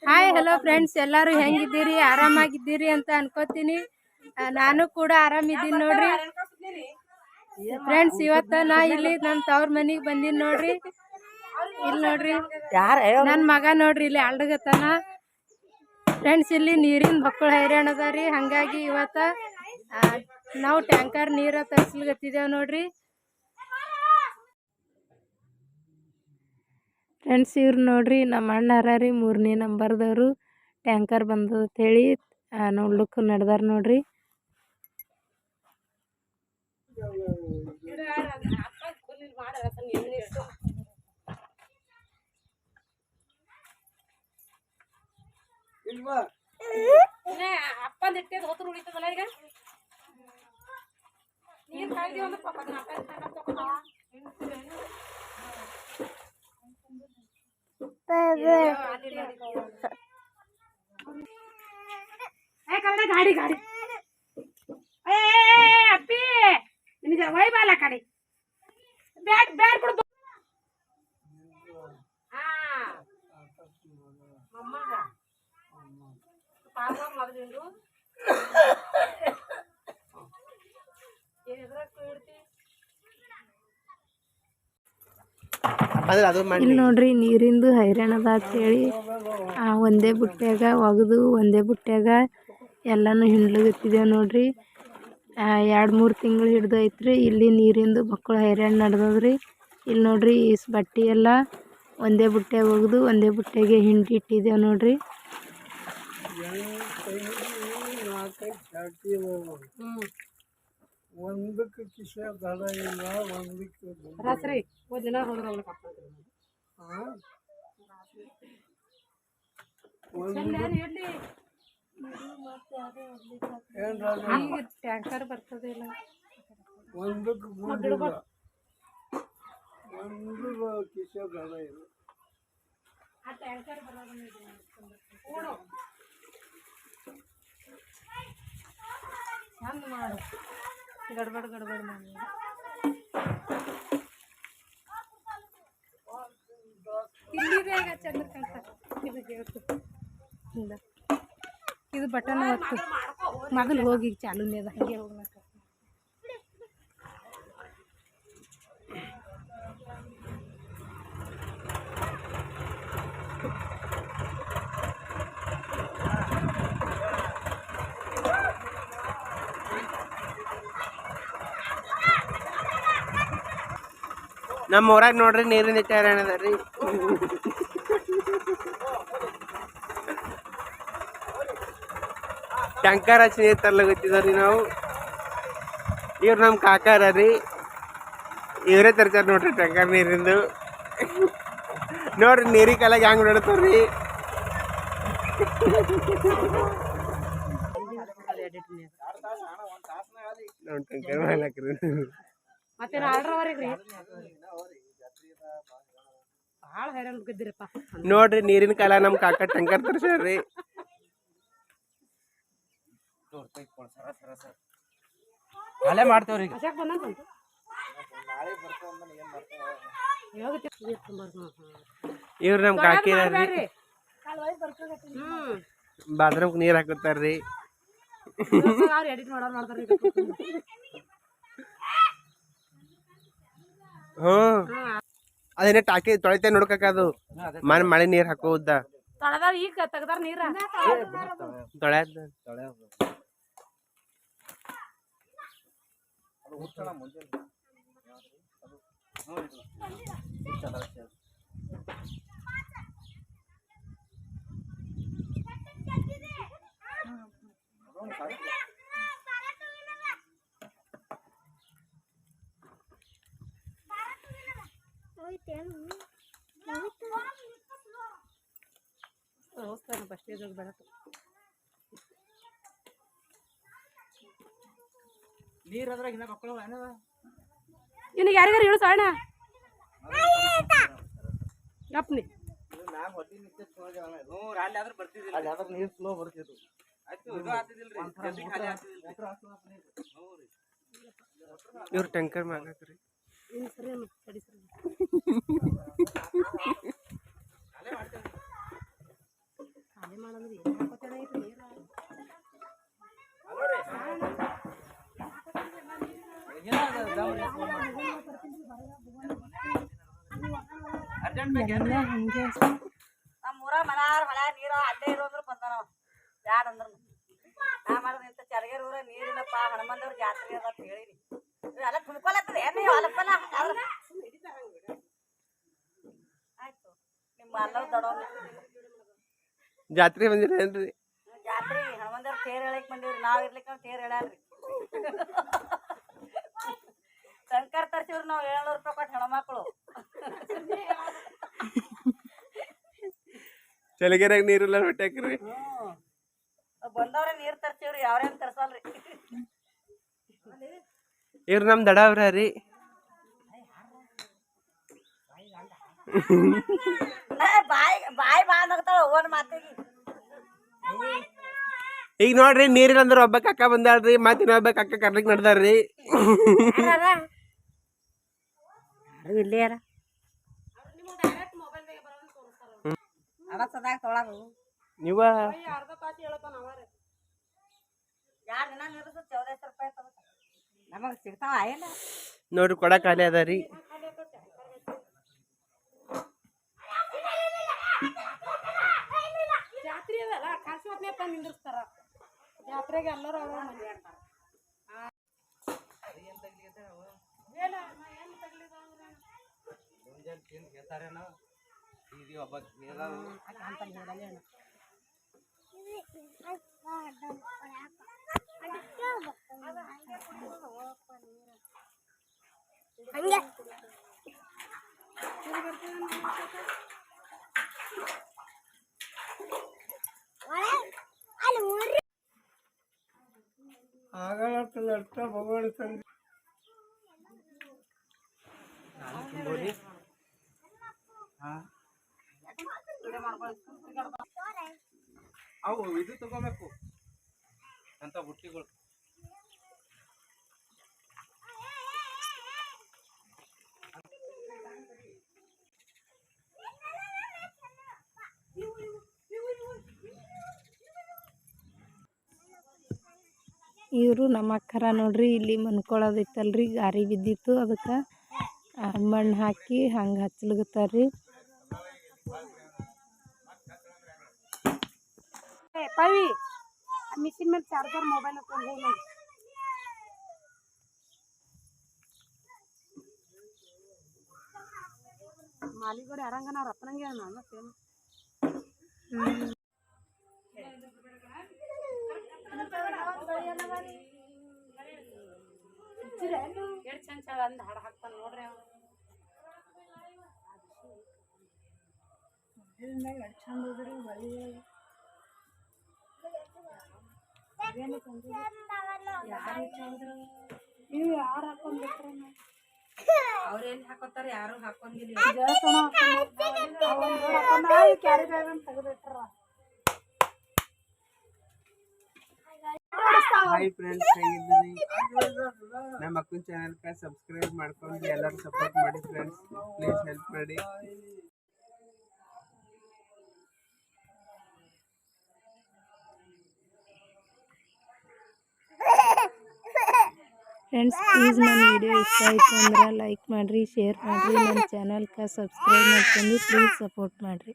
Hi hello friends, ಎಲ್ಲರೂ ಹೆಂಗಿದ್ದೀರಿ? ಆರಾಮಾಗಿದ್ದೀರಿ ಅಂತ ಅನ್ಕೋತೀನಿ. ನಾನು ಕೂಡ ಆರಾಮಿದ್ದೀನಿ ನೋಡ್ರಿ ಫ್ರೆಂಡ್ಸ್. ಇವತ್ತ ನಾ ಇಲ್ಲಿ ನಮ್ಮ ತವ್ರ ಮನೆಗೆ ಬಂದೀನಿ ನೋಡ್ರಿ. ಇಲ್ಲಿ ನೋಡ್ರಿ ನನ್ನ ಮಗ ನೋಡ್ರಿ ಇಲ್ಲಿ ಆಲ್ಡಗತ್ತಾನ ಫ್ರೆಂಡ್ಸ್. ಇಲ್ಲಿ ನೀರಿನ ಮಕ್ಕಳು ಹೈರಾಣ ಅದಾರಿ. ಹಂಗಾಗಿ ಇವತ್ತ ನಾವು ಟ್ಯಾಂಕರ್ ನೀರ ತರಿಸ್ಲಿಕತ್ತಿದ್ದೇವೆ ನೋಡ್ರಿ ಫ್ರೆಂಡ್ಸ್. ಇವ್ರು ನೋಡ್ರಿ ನಮ್ಮ ಅಣ್ಣ ಹರಾರಿ 3ನೇ ನಂಬರ್ದವರು. ಟ್ಯಾಂಕರ್ ಬಂದದ ಹೇಳಿ ನೋಡ್ಲಿಕ್ಕೆ ನಡೆದಾರ ನೋಡ್ರಿ. ಗಾಡಿ ಗಾಡಿ ಅಪ್ಪಿ ನಿನಗೆ ವೈಬಾಲ ಕಡೆ ಬ್ಯಾಟ್ ಬ್ಯಾಟ್ ಕೊಡು. ಇಲ್ಲಿ ನೋಡ್ರಿ ನೀರಿಂದು ಹೈರಾಣದ ಅಂತೇಳಿ ಒಂದೇ ಬುಟ್ಟ್ಯಾಗ ಒಗದು ಒಂದೇ ಬುಟ್ಟ್ಯಾಗ ಎಲ್ಲಾನು ಹಿಂಡ್ಲಿಗತ್ತಿದ್ದೇವೆ ನೋಡ್ರಿ. 2-3 ತಿಂಗಳು ಹಿಡ್ದು ಐತ್ರಿ. ಇಲ್ಲಿ ನೀರಿಂದು ಮಕ್ಕಳು ಹೈರಾಣ ನಡೆದದ್ರಿ. ಇಲ್ಲಿ ನೋಡ್ರಿ ಈ ಬಟ್ಟೆ ಎಲ್ಲ ಒಂದೇ ಬುಟ್ಟ್ಯಾಗ ಒಗದು ಒಂದೇ ಬುಟ್ಟ್ಯಾಗೆ ಹಿಂಡಿ ಇಟ್ಟಿದ್ದೇವೆ ನೋಡ್ರಿ. ಒಂದಕ್ಕೆ ಕಿಶ ದಡ ಇಲ್ಲ, ಒಂದಕ್ಕೆ ಟ್ಯಾಂಕರ್ ಬರ್ತದಿಲ್ಲ, ಒಂದಕ್ಕೆ ಗುಂಡಿಲ್ಲ, ಒಂದು ಕಿಶ ದಡ ಇಲ್ಲ. ಚಂದ ಮಾಡು, ಗಡ್ಬಡ್ ಗಡ್ಬಡ್ ಮಾಡಿ. ಇಲ್ಲಿದೆ ಈಗ ಚಂದ್ರಕಾಂತ ಇದು ಬಟನ್ ಹೊತ್ತು ಮಗಲ್ ಹೋಗಿ ಚಾಲೂನೇ ಅದ, ಹಂಗೆ ಹೋಗ್ಲಕ್ಕ. ನಮ್ಮ ಊರಾಗ ನೋಡ್ರಿ ನೀರಿನ ಹೈರಾಣ ಅದ ರೀ. ಟ್ಯಾಂಕರ್ ಹಚ್ಚಿ ನೀರು ತರ್ಲಾಗತ್ತಿದ್ರಿ ನಾವು. ಇವ್ರು ನಮ್ಮ ಕಾಕಾರ ರೀ, ಇವರೇ ತರ್ತಾರ ನೋಡ್ರಿ ಟ್ಯಾಂಕರ್ ನೀರಿಂದು. ನೋಡ್ರಿ ನೀರಿಗೆ ಕಾಲಾಗ ಹೆಂಗ್ ನೋಡತ್ತವ್ರಿ. ಟ್ಯಾಂಕರ್ ಮಾಡ್ಲಾಕ್ರಿ ನೋಡ್ರಿ ನೀರಿನ ಕಾಲ ನಮ್ ಕಾಕ ಟ್ಯಾಂಕರ್ ತರ್ಸ್ಯಾರ್ರಿ. ಅಲ್ಲೇ ಮಾಡ್ತೇವ್ರಿ. ಇವ್ರು ನಮ್ ಕಾಕಿ ಬಾತ್ರೂಮ್ ನೀರ್ ಹಾಕುತ್ತಾರ್ರಿ. ಅದೇನ ಟಾಕಿ ತೊಳಿತೆ ನೋಡ್ಕಕ್ಕ, ಅದು ಮಳೆ ನೀರ್ ಹಾಕೋದ ಈಗ ತೆಗ್ದಾರ ನೀರ ತೊಳ್ಯಾದ. ನಿನಗೆ ಯಾರಿಗಾರು ಹೇಳು ಸಾಣ ಅಪ್ಪನಿ ನೀರು ಸ್ಲೋ ಬರ್ತಿತ್ತು. ಇವ್ರು ಟ್ಯಾಂಕರ್ ಮಾಡ್ರಿ. ಎಲ್ಲ ಹಂಗೆ ನಮ್ಮೂರ ಮನಾರ ಹೊಳೆ ನೀರು ಅಲ್ಲೇ ಇರೋದ್ರು ಬಂದಾನ ಯಾರು ಅಂದ್ರು ನಾ ಮಾಡಿದ್ರೆ ಇಂಥ ಚರಗೇರಿ ಊರ ನೀರಿಲ್ಲಪ್ಪ ಹನುಮಂದವ್ರ ಜಾತ್ರೆ ಅದ ಅಂತ ಹೇಳಿರಿ ಎಲ್ಲ ತುಂಬ್ಕೊಳತ್ತದ ಏನು ನೀವು ಅಲ್ಲಪ್ಪಲ್ಲ ಆಯ್ತು ನಿಮ್ಮ ಅಲ್ಲವ್ ದಡೋ ಜಾತ್ರೆ ಬಂದಿರೇನ್ರಿ? ಜಾತ್ರೆ ಹನುಮಂದವ್ರ ತೇರ್ ಹೇಳಕ್ ಬಂದಿವ್ರಿ ನಾವ್ ಇರ್ಲಿಕ್ಕ ತೇರ್ ಹೇಳ್ಯಾನ್ರಿ ಶಂಕರ್ ತರ್ಸಿವ್ರಿ ನಾವು 700 ರೂಪಾಯಿ ಕೊಟ್ಟು ಹೆಣ್ಮಕ್ಳು ಚಳಿಗೆರೆಯಾಗ ನೀರಿಲ್ಲ ಹೊಟ್ಟಾಕ್ರಿ. ಬಂದವ್ರೆ ನೀರ್ ತರ್ತೀವ್ರಿ ಅವ್ರೇನ್ ತರ್ಸಲ್ರಿ ಇವ್ರು ನಮ್ ದಡ ಅವ್ರ ರೀ. ಬಾಯಿ ಬಾಯಿ ಬಾ ನಗ್ತಾವ ಓನ್ ಮಾತಿಗೆ ಈಗ ನೋಡ್ರಿ ನೀರಿಲ್ಲ ಅಂದ್ರೆ ಒಬ್ಬ ಅಕ್ಕ ಬಂದಾಳ್ರಿ, ಮತ್ತೆ ಇನ್ನೊಬ್ಬ ಅಕ್ಕ ಕರ್ಲಿಕ್ ನಡ್ದಾರ್ರಿ. ಇಲ್ಲೇ ಯಾರ ಅಡಸದಾಗ ತೊಳದು ನೀವ 2 ದಿನ ನೀರು 1400 ರೂಪಾಯಿ ನಮಗ್ ಸಿಗ್ತಾವ ಇಲ್ಲ ನೋಡ್ರಿ ಕೊಡ ಖಾಲಿ ಅದ ರೀ. ಜಾತ್ರೆ ಅದಲ್ಲ ಕಾಸು ಹೊತ್ನ್ಯಾಗ ನಿಂದಿರ್ಸ್ತಾರ ಜಾತ್ರೆಗೆ ಎಲ್ಲರೂ ಆಗಳತ್ತದ ಅಷ್ಟ ಭಗವಾನ್ ತಂದೆ ಅವು ಇದು ತಗೋಬೇಕು ಅಂತ ಬುಟ್ಟಿಗಳು. ಇವರು ನಮ್ಮ ಅಕ್ಕರ ನೋಡ್ರಿ ಇಲ್ಲಿ ಮನ್ಕೊಳ್ಳೋದಿತ್ತಲ್ರಿ ಗಾರಿ ಬಿದ್ದಿತ್ತು ಅದಕ್ಕೆ ಮಣ್ಣು ಹಾಕಿ ಹಂಗೆ ಹಚ್ಚಲ್ಗತ್ತಾರ್ರಿ. ಪವಿ ಮಿಷಿನ್ ಮೇಲೆ ಚಾರ್ಜರ್ ಮೊಬೈಲ್ ಹಾಕೊಂಡು ಹೋಗಿ ನೋಡಿ ಮಾಲಿಗೋಡೆ ಅರಂಗನ ಅವ್ರ ಅಪ್ಪನಂಗೆ ನಾನು ಸೇಮ್ ಎಷ್ಟು ಚಂದ ಚಂದ ಅಂದ್ ಹಾಡು ಹಾಕ್ತಾನೆ ನೋಡ್ರಿ ಅವ್ನು ಎಷ್ಟು ಚಂದ ಹೋದ್ರಿ ಬಳಿ ನೀವು ಯಾರು ಹಾಕೊಂಡ್ಬಿಟ್ರ ಅವ್ರೇನು ಹಾಕೋತಾರ ಯಾರು ಹಾಕೊಂಗಿಲ್ಲ ಕ್ಯಾರಿ ಬ್ಯಾಗ್ ಅಂತ ತೆಗೆದಿಟ್ರ. ಹಾಯ್ ಫ್ರೆಂಡ್ಸ್, ಹೇಗಿದ್ದೀರಿ? ನಮ್ಮ ಅಕ್ಕನ ಚಾನಲ್ಗೆ ಸಬ್ಸ್ಕ್ರೈಬ್ ಮಾಡ್ಕೊಂಡು ಎಲ್ಲರೂ ಸಪೋರ್ಟ್ ಮಾಡಿ ಫ್ರೆಂಡ್ಸ್, ಪ್ಲೀಸ್ ಹೆಲ್ಪ್ ಮಾಡಿ. ಫ್ರೆಂಡ್ಸ್ ಪ್ಲೀಸ್ ನನ್ನ ವಿಡಿಯೋ ಇಷ್ಟ ಆಯಿತು ಅಂದ್ರೆ ಲೈಕ್ ಮಾಡಿರಿ, ಶೇರ್ ಮಾಡಿರಿ, ನನ್ನ ಚಾನಲ್ಗೆ ಸಬ್ಸ್ಕ್ರೈಬ್ ಮಾಡ್ಕೊಂಡು ಪ್ಲೀಸ್ ಸಪೋರ್ಟ್ ಮಾಡಿರಿ.